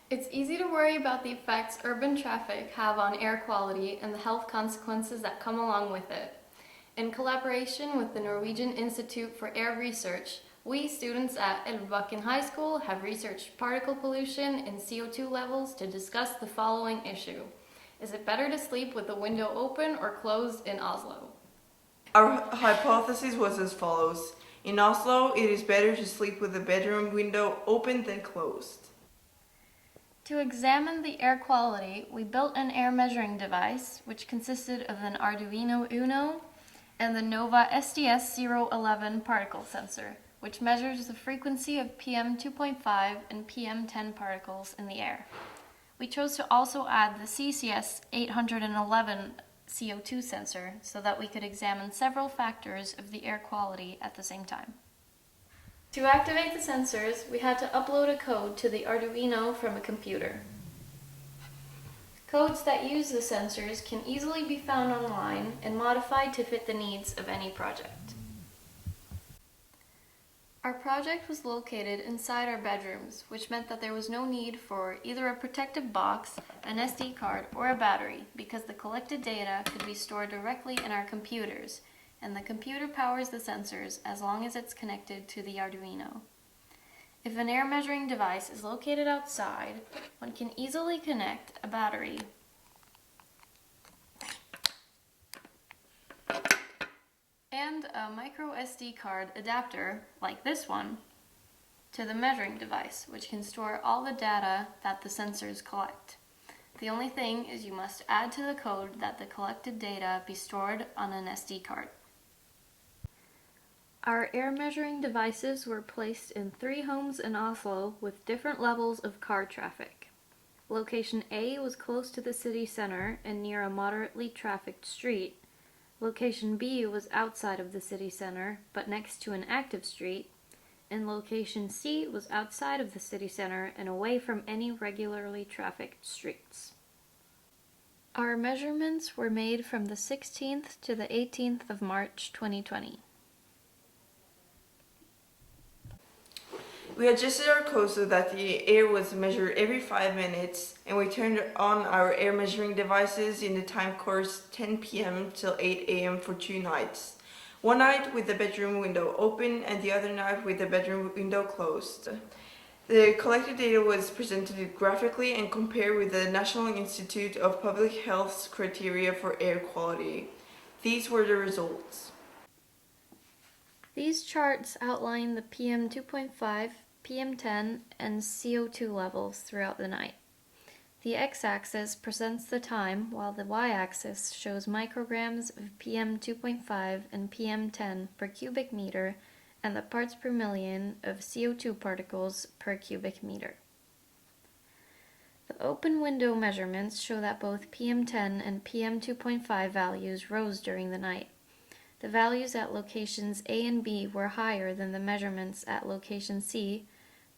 It's easy to worry about the effects urban traffic have on air quality and the health consequences that come along with it. In collaboration with the Norwegian Institute for Air Research, we students at Elvebakken High School have researched particle pollution and CO2 levels to discuss the following issue. Is it better to sleep with the window open or closed in Oslo? Our hypothesis was as follows. In Oslo, it is better to sleep with the bedroom window open than closed. To examine the air quality, we built an air measuring device, which consisted of an Arduino Uno and the Nova SDS-011 particle sensor, which measures the frequency of PM 2.5 and PM 10 particles in the air. We chose to also add the CCS 811 CO2 sensor so that we could examine several factors of the air quality at the same time. To activate the sensors, we had to upload a code to the Arduino from a computer. Codes that use the sensors can easily be found online and modified to fit the needs of any project. Our project was located inside our bedrooms, which meant that there was no need for either a protective box, an SD card, or a battery, because the collected data could be stored directly in our computers, and the computer powers the sensors as long as it's connected to the Arduino. If an air measuring device is located outside, one can easily connect a battery and a micro SD card adapter, like this one, to the measuring device, which can store all the data that the sensors collect. The only thing is you must add to the code that the collected data be stored on an SD card. Our air measuring devices were placed in 3 homes in Oslo with different levels of car traffic. Location A was close to the city center and near a moderately trafficked street. Location B was outside of the city center, but next to an active street, and location C was outside of the city center and away from any regularly trafficked streets. Our measurements were made from the 16th to the 18th of March 2020. We adjusted our code so that the air was measured every 5 minutes, and we turned on our air measuring devices in the time course 10 p.m. till 8 a.m. for 2 nights. One night with the bedroom window open and the other night with the bedroom window closed. The collected data was presented graphically and compared with the National Institute of Public Health's criteria for air quality. These were the results. These charts outline the PM 2.5, PM 10, and CO2 levels throughout the night. The x-axis presents the time, while the y-axis shows micrograms of PM 2.5 and PM 10 per cubic meter and the parts per million of CO2 particles per cubic meter. The open window measurements show that both PM 10 and PM 2.5 values rose during the night. The values at locations A and B were higher than the measurements at location C,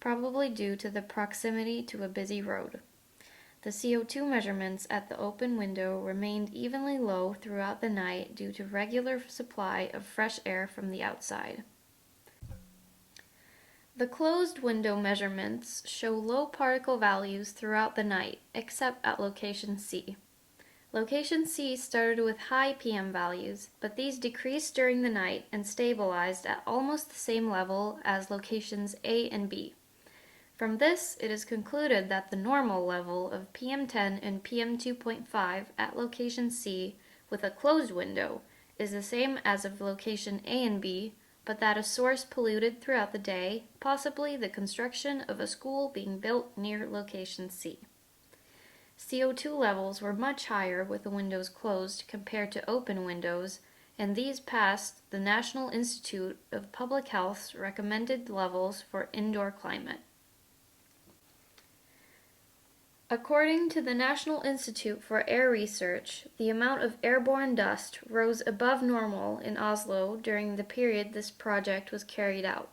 probably due to the proximity to a busy road. The CO2 measurements at the open window remained evenly low throughout the night due to regular supply of fresh air from the outside. The closed window measurements show low particle values throughout the night, except at location C. Location C started with high PM values, but these decreased during the night and stabilized at almost the same level as locations A and B. From this, it is concluded that the normal level of PM 10 and PM 2.5 at location C with a closed window is the same as of location A and B, but that a source polluted throughout the day, possibly the construction of a school being built near location C. CO2 levels were much higher with the windows closed compared to open windows, and these passed the National Institute of Public Health's recommended levels for indoor climate. According to the National Institute for Air Research, the amount of airborne dust rose above normal in Oslo during the period this project was carried out.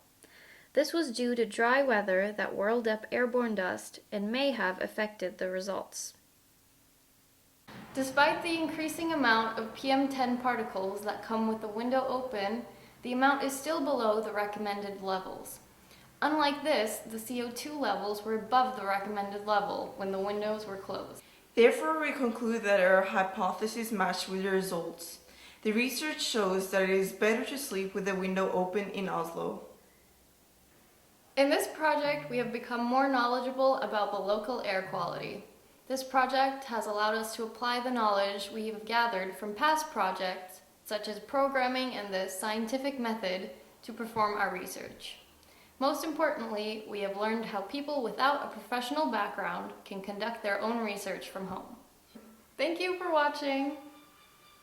This was due to dry weather that whirled up airborne dust and may have affected the results. Despite the increasing amount of PM10 particles that come with the window open, the amount is still below the recommended levels. Unlike this, the CO2 levels were above the recommended level when the windows were closed. Therefore, we conclude that our hypothesis matched with the results. The research shows that it is better to sleep with the window open in Oslo. In this project, we have become more knowledgeable about the local air quality. This project has allowed us to apply the knowledge we have gathered from past projects, such as programming and the scientific method, to perform our research. Most importantly, we have learned how people without a professional background can conduct their own research from home. Thank you for watching!